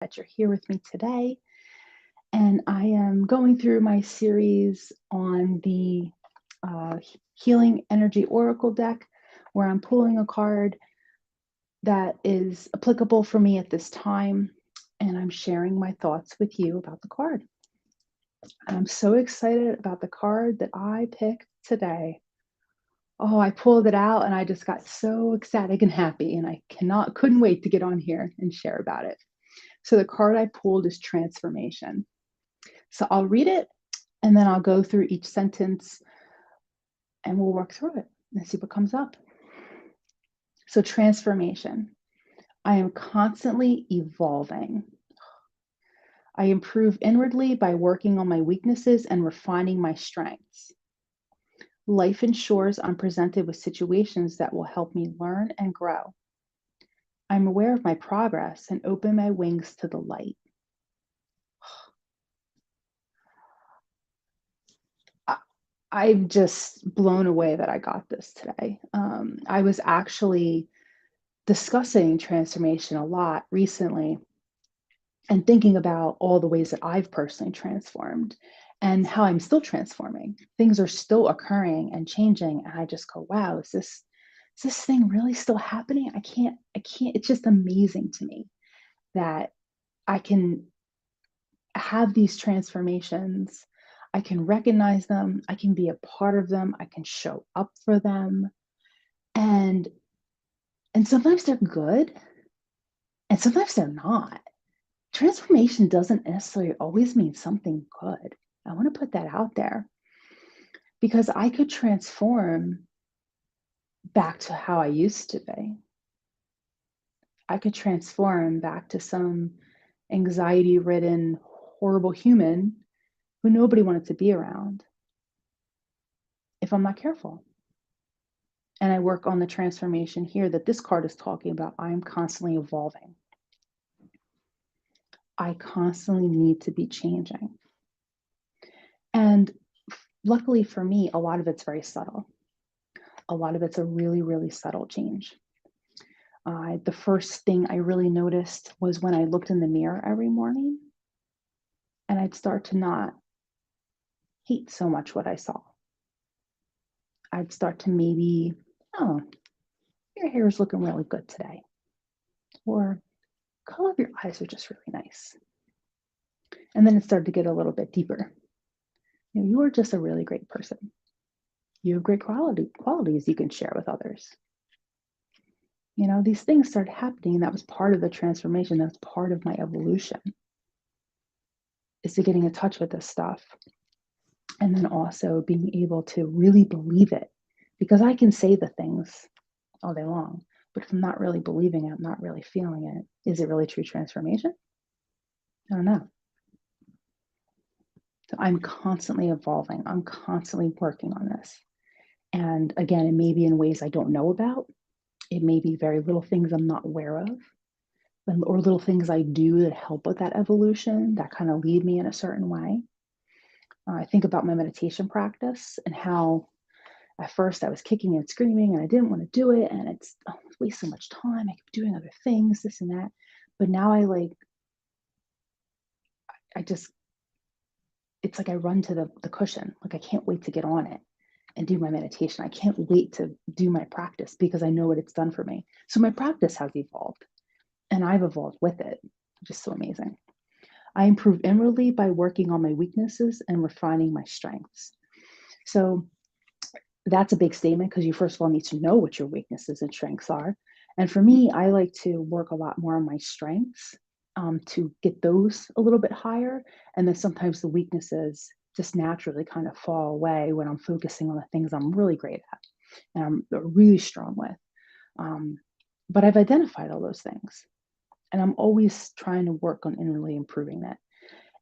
That you're here with me today. And I am going through my series on the Healing Energy Oracle deck, where I'm pulling a card that is applicable for me at this time. And I'm sharing my thoughts with you about the card. And I'm so excited about the card that I picked today. Oh, I pulled it out and I just got so ecstatic and happy, and I couldn't wait to get on here and share about it. So the card I pulled is transformation. So I'll read it and then I'll go through each sentence and we'll work through it and see what comes up. So, transformation. I am constantly evolving. I improve inwardly by working on my weaknesses and refining my strengths. Life ensures I'm presented with situations that will help me learn and grow. I'm aware of my progress and open my wings to the light. I'm just blown away that I got this today. I was actually discussing transformation a lot recently and thinking about all the ways that I've personally transformed and how I'm still transforming. Things are still occurring and changing. And I just go, wow, is this thing really still happening? I can't, it's just amazing to me that I can have these transformations. I can recognize them. I can be a part of them. I can show up for them. And and sometimes they're good and sometimes they're not. Transformation doesn't necessarily always mean something good. I want to put that out there because I could transform back to how I used to be. I could transform back to some anxiety ridden, horrible human who nobody wanted to be around if I'm not careful. And I work on the transformation here that this card is talking about. I am constantly evolving. I constantly need to be changing. And luckily for me, a lot of it's very subtle. A lot of it's a really, really subtle change. The first thing I really noticed was when I looked in the mirror every morning and I'd start to not hate so much what I saw. I'd start to maybe, oh, your hair is looking really good today. Or color of your eyes are just really nice. And then it started to get a little bit deeper. You are just a really great person. You have great qualities you can share with others. These things started happening, and that was part of the transformation. That's part of my evolution, is to getting in touch with this stuff. And then also being able to really believe it, because I can say the things all day long, but if I'm not really believing it, I'm not really feeling it, is it really true transformation? I don't know. So I'm constantly evolving. I'm constantly working on this. And again, it may be in ways I don't know about. It may be very little things I'm not aware of, or little things I do that help with that evolution, that kind of lead me in a certain way. I think about my meditation practice and how at first I was kicking and screaming and I didn't want to do it. And it's waste so much time. I keep doing other things, this and that. But now I just, it's like I run to the cushion. Like I can't wait to get on it and do my meditation. I can't wait to do my practice because I know what it's done for me. So my practice has evolved and I've evolved with it, which is so amazing. I improve inwardly by working on my weaknesses and refining my strengths. So that's a big statement because you first of all need to know what your weaknesses and strengths are. And for me, I like to work a lot more on my strengths to get those a little bit higher. And then sometimes the weaknesses just naturally kind of fall away when I'm focusing on the things I'm really great at and I'm really strong with. Um, but I've identified all those things. And I'm always trying to work on inwardly improving that.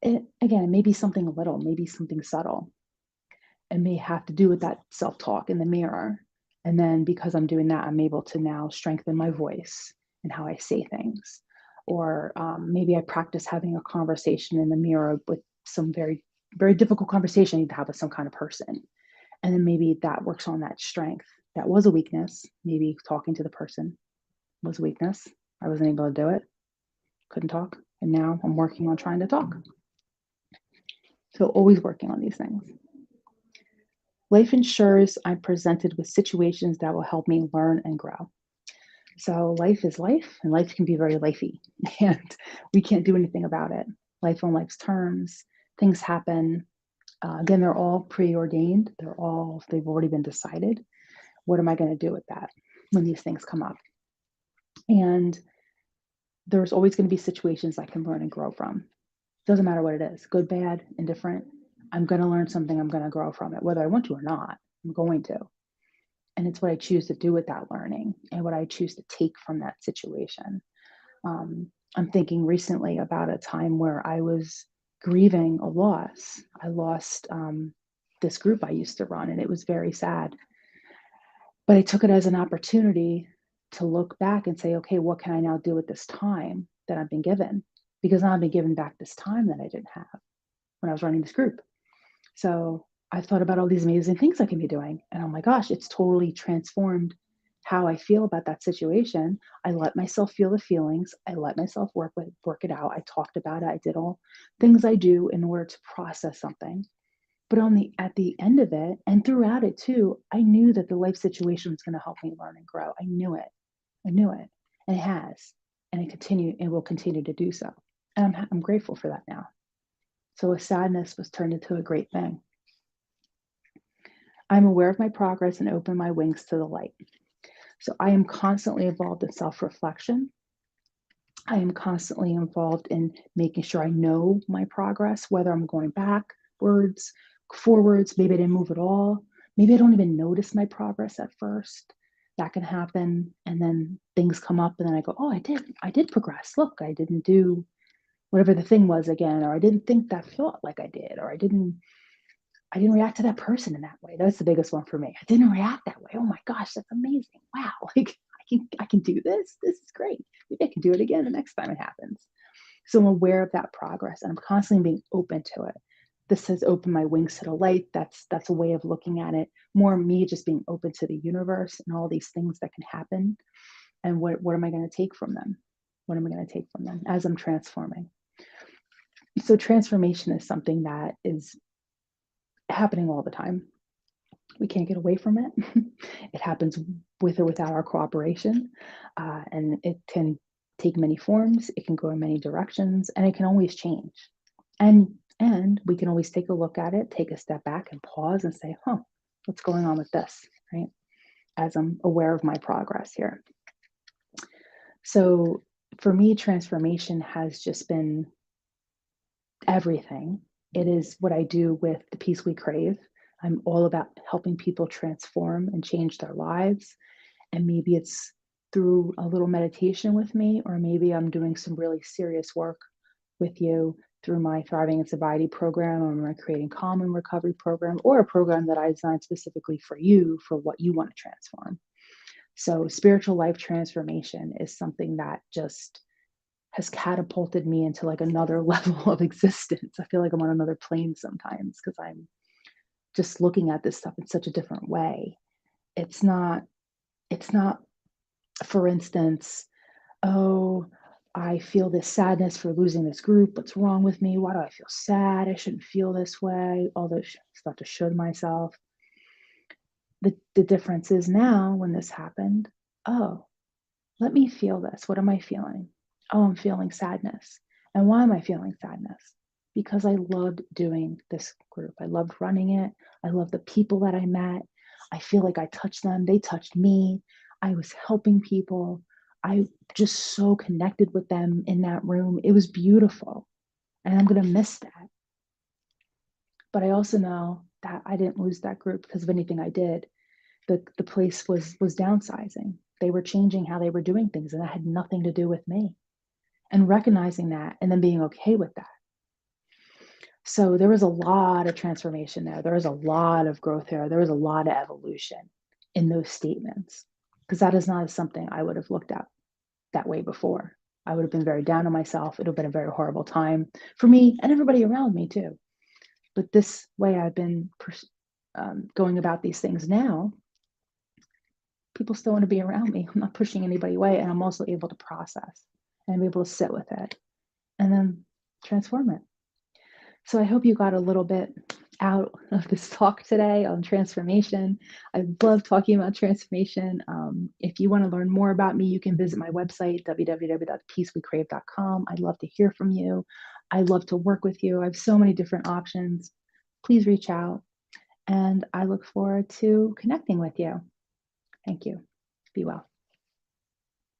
Again, it may be something little, maybe something subtle. It may have to do with that self-talk in the mirror. And then because I'm doing that, I'm able to now strengthen my voice and how I say things. Or maybe I practice having a conversation in the mirror with some very, very difficult conversation I need to have with some kind of person. And then maybe that works on that strength. That was a weakness. Maybe talking to the person was a weakness. I wasn't able to do it. Couldn't talk. And now I'm working on trying to talk. So always working on these things. Life ensures I'm presented with situations that will help me learn and grow. So life is life, and life can be very lifey, and we can't do anything about it. Life on life's terms, things happen. Again, they're all preordained. They've already been decided. What am I going to do with that when these things come up? And there's always going to be situations I can learn and grow from. Doesn't matter what it is, good, bad, indifferent. I'm going to learn something. I'm going to grow from it, whether I want to or not. I'm going to. And it's what I choose to do with that learning and what I choose to take from that situation. I'm thinking recently about a time where I was grieving a loss. I lost this group I used to run, and it was very sad. But I took it as an opportunity to look back and say, okay, what can I now do with this time that I've been given? Because now I've been given back this time that I didn't have when I was running this group. So I thought about all these amazing things I can be doing. And oh my gosh, it's totally transformed how I feel about that situation. I let myself feel the feelings. I let myself work it out. I talked about it. I did all things I do in order to process something. But at the end of it and throughout it too, I knew that the life situation was going to help me learn and grow. I knew it. I knew it. And it has. And it will continue to do so. And I'm grateful for that now. So a sadness was turned into a great thing. I'm aware of my progress and open my wings to the light. So I am constantly involved in self-reflection. I am constantly involved in making sure I know my progress, whether I'm going backwards, forwards, maybe I didn't move at all. Maybe I don't even notice my progress at first. That can happen. And then things come up and then I go, oh, I did progress. Look, I didn't do whatever the thing was again, or I didn't think that thought like I did, or I didn't react to that person in that way. That's the biggest one for me. I didn't react that way. Oh my gosh, that's amazing. Wow. Like I can do this. This is great. Maybe I can do it again the next time it happens. So I'm aware of that progress and I'm constantly being open to it. This says open my wings to the light. That's a way of looking at it. More me just being open to the universe and all these things that can happen. And what am I going to take from them? What am I going to take from them as I'm transforming? So transformation is something that is happening all the time. We can't get away from it. It happens with or without our cooperation. And it can take many forms, it can go in many directions, and it can always change. And we can always take a look at it, take a step back and pause and say, huh, what's going on with this, right? As I'm aware of my progress here. So for me, transformation has just been everything. It is what I do with the Peace We Crave. I'm all about helping people transform and change their lives. And maybe it's through a little meditation with me, or maybe I'm doing some really serious work with you through my Thriving in Sobriety program, or my Creating Calm and Recovery program, or a program that I designed specifically for you for what you want to transform. So spiritual life transformation is something that just has catapulted me into like another level of existence. I feel like I'm on another plane sometimes because I'm just looking at this stuff in such a different way. It's not, for instance, oh, I feel this sadness for losing this group. What's wrong with me? Why do I feel sad? I shouldn't feel this way. All this stuff to should myself. The difference is now when this happened, oh, let me feel this. What am I feeling? Oh, I'm feeling sadness. And why am I feeling sadness? Because I loved doing this group. I loved running it. I loved the people that I met. I feel like I touched them. They touched me. I was helping people. I just so connected with them in that room. It was beautiful. And I'm going to miss that. But I also know that I didn't lose that group because of anything I did. The place was downsizing. They were changing how they were doing things, and that had nothing to do with me. And recognizing that and then being okay with that. So there was a lot of transformation there. There was a lot of growth there. There was a lot of evolution in those statements, because that is not something I would have looked at that way before. I would have been very down on myself. It would have been a very horrible time for me and everybody around me too. But this way I've been going about these things now, people still want to be around me. I'm not pushing anybody away. And I'm also able to process and I'm able to sit with it and then transform it. So I hope you got a little bit out of this talk today on transformation. I love talking about transformation. If you want to learn more about me, you can visit my website, www.peacewecrave.com. I'd love to hear from you. I'd love to work with you. I have so many different options. Please reach out, and I look forward to connecting with you. Thank you. Be well.